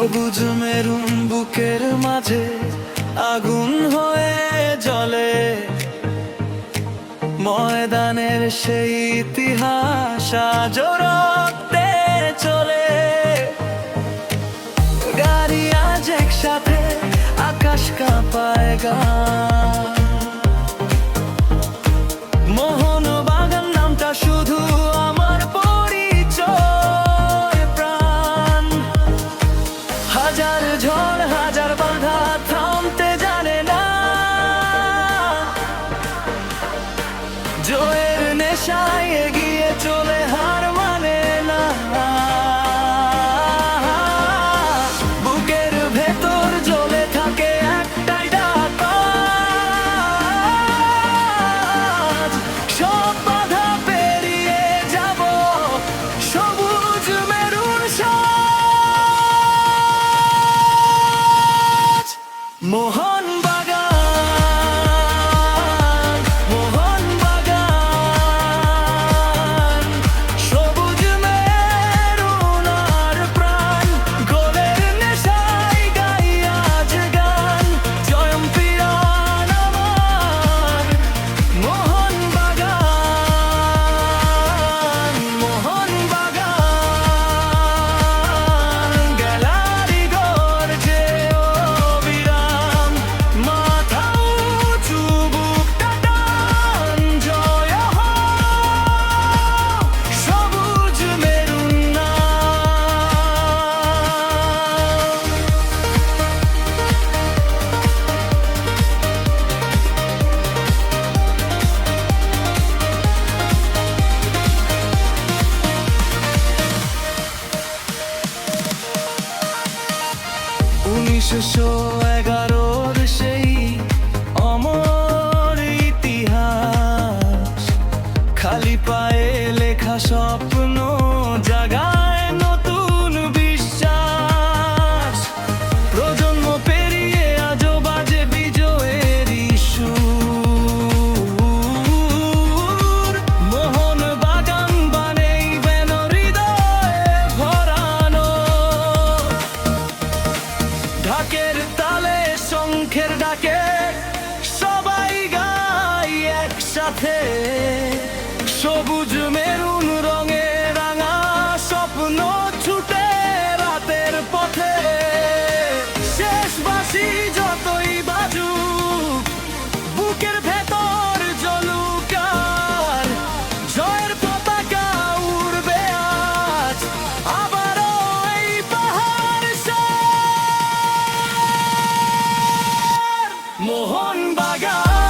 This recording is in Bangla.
সবুজ মেরুন বুকের মাঝে আগুন হয়ে জ্বলে, ময়দানের সেই ইতিহাস আজও রক্তে চলে। গাড়ি আজ একসাথে আকাশ কাঁপায় গান, মোহনবাগান নামটা শুধু আমার পরিচয় প্রাণ। হাজার ঝড় হাজার বাধা থামতে জানে না, জয়ের নেশায় এগিয়ে চলে হার মানে না। বুকের ভেতর জ্বলে থাকে একটাই ডাক, সব বাধা পেরিয়ে যাব সবুজ মেরুন সাজ। মোহনবাগান, মোহনবাগান, সবুজ মেরুন আর প্রাণ। গোলের নেশায় গাই আজ গান, জয়ম্পিয়ান আমার মোহনবাগান। মোহনবাগান গ্যালারি গর্জে অবিরাম, মাথা উঁচু বুকটা টান, জয় হোক সবুজ মেরুন নাম। উনিশশো 11-র সেই অমর ইতিহাস, খালি পায়ে লেখা স্বপ্ন জাগায় নতুন বিশ্বাস। প্রজন্ম পেরিয়ে আজও বাজে বিজয়েরই সুর, মোহনবাগান বানেই বেন হৃদয়ে ভরানো। ঢাকের তালে শঙ্খের ডাকে সবাই গাই একসাথে, সবুজ মেরুন রঙে রাঙা স্বপ্ন ছুটে রাতের পথে। শেষ বাঁশি যতই বাজুক, বুকের ভেতর জ্বলুক আর জয়ের পতাকা উড়বে আজ আবারও এই পাহাড় সর। মোহনবাগান।